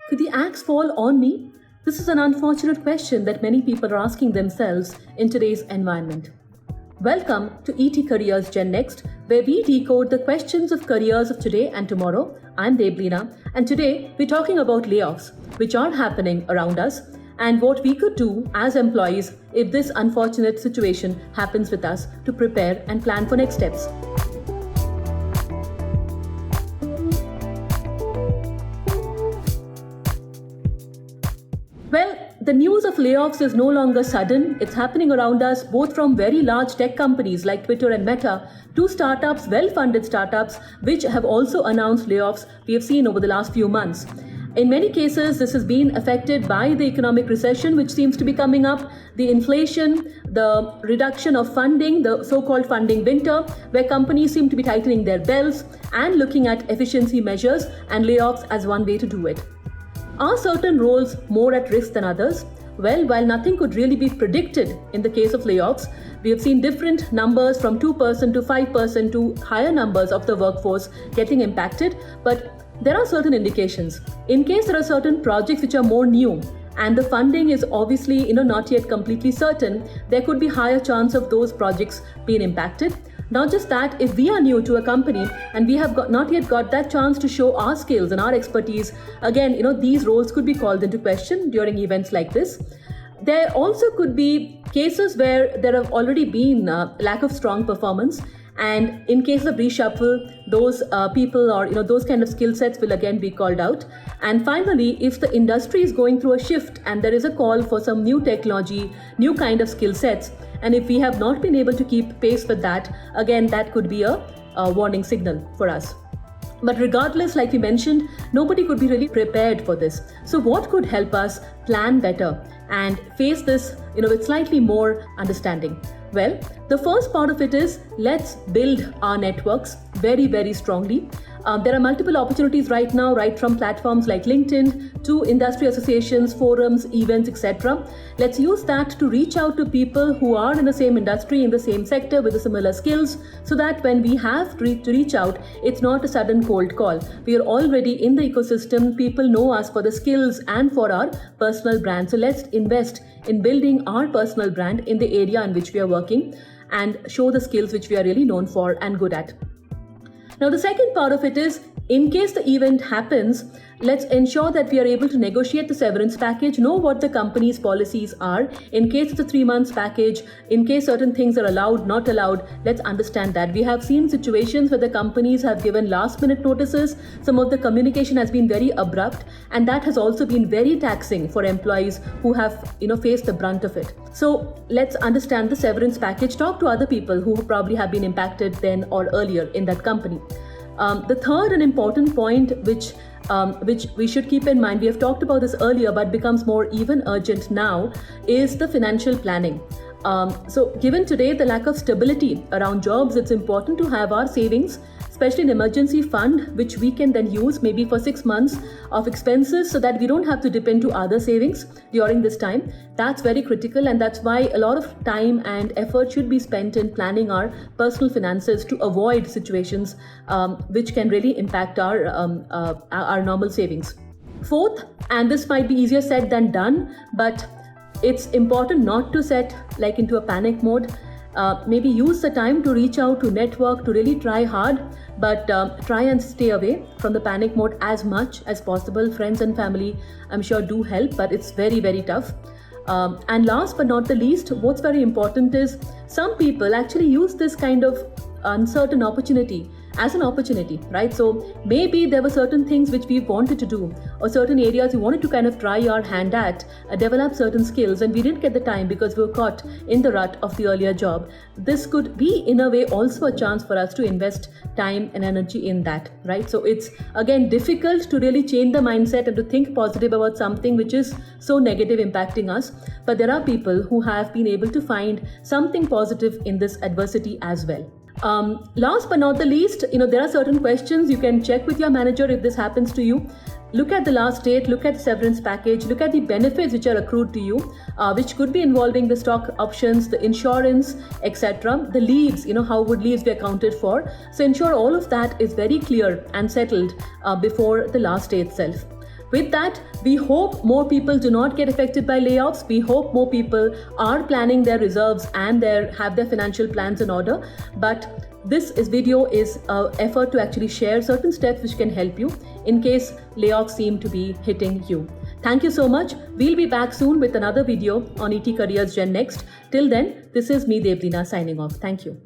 Could the axe fall on me? This is an unfortunate question that many people are asking themselves in today's environment. Welcome to ET Careers GenNext, where we decode the questions of careers of today and tomorrow. I'm Deblina, and today we're talking about layoffs, which are happening around us, and what we could do as employees if this unfortunate situation happens with us to prepare and plan for next steps. Well, the news of layoffs is no longer sudden. It's happening around us, both from very large tech companies like Twitter and Meta to startups, well-funded startups, which have also announced layoffs we have seen over the last few months. In many cases, this has been affected by the economic recession, which seems to be coming up, the inflation, the reduction of funding, the so-called funding winter, where companies seem to be tightening their belts and looking at efficiency measures and layoffs as one way to do it. Are certain roles more at risk than others? Well, while nothing could really be predicted in the case of layoffs, we have seen different numbers from 2% to 5% to higher numbers of the workforce getting impacted, but there are certain indications. In case there are certain projects which are more new and the funding is obviously not yet completely certain, there could be higher chance of those projects being impacted. Not just that, if we are new to a company and we have not yet got that chance to show our skills and our expertise, again, these roles could be called into question during events like this. There also could be cases where there have already been lack of strong performance, and in case of reshuffle, those people or those kind of skill sets will again be called out. And finally, if the industry is going through a shift and there is a call for some new technology, new kind of skill sets, and if we have not been able to keep pace with that, again, that could be a warning signal for us. But regardless, like we mentioned, nobody could be really prepared for this. So what could help us plan better and face this with slightly more understanding? Well, the first part of it is let's build our networks very, very strongly. There are multiple opportunities right now, right from platforms like LinkedIn to industry associations, forums, events, etc. Let's use that to reach out to people who are in the same industry, in the same sector with the similar skills, so that when we have to reach out, it's not a sudden cold call. We are already in the ecosystem. People know us for the skills and for our personal brand. So let's invest in building our personal brand in the area in which we are working and show the skills which we are really known for and good at. Now, the second part of it is, in case the event happens, let's ensure that we are able to negotiate the severance package, know what the company's policies are. In case it's a 3 months package, in case certain things are allowed, not allowed, let's understand that. We have seen situations where the companies have given last minute notices. Some of the communication has been very abrupt, and that has also been very taxing for employees who have faced the brunt of it. So let's understand the severance package, talk to other people who probably have been impacted then or earlier in that company. The third and important point which we should keep in mind, we have talked about this earlier but becomes more even urgent now, is the financial planning. So given today the lack of stability around jobs, it's important to have our savings, especially an emergency fund, which we can then use maybe for 6 months of expenses so that we don't have to depend to other savings during this time. That's very critical, and that's why a lot of time and effort should be spent in planning our personal finances to avoid situations which can really impact our normal savings. Fourth, and this might be easier said than done, but it's important not to set into a panic mode. Maybe use the time to reach out, to network, to really try hard, but try and stay away from the panic mode as much as possible. Friends and family, I'm sure, do help, but it's very, very tough. And last but not the least, what's very important is some people actually use this kind of uncertain opportunity as an opportunity, right? So maybe there were certain things which we wanted to do, or certain areas we wanted to kind of try our hand at, develop certain skills, and we didn't get the time because we were caught in the rut of the earlier job. This could be, in a way, also a chance for us to invest time and energy in that, right? So it's, again, difficult to really change the mindset and to think positive about something which is so negative impacting us. But there are people who have been able to find something positive in this adversity as well. Last but not the least, there are certain questions you can check with your manager if this happens to you. Look at the last date, look at the severance package, look at the benefits which are accrued to you, which could be involving the stock options, the insurance, etc. The leaves, how would leaves be accounted for. So ensure all of that is very clear and settled before the last day itself. With that, we hope more people do not get affected by layoffs. We hope more people are planning their reserves and have their financial plans in order. But this video is an effort to actually share certain steps which can help you in case layoffs seem to be hitting you. Thank you so much. We'll be back soon with another video on ET Careers GenNext. Till then, this is me, Devdina, signing off. Thank you.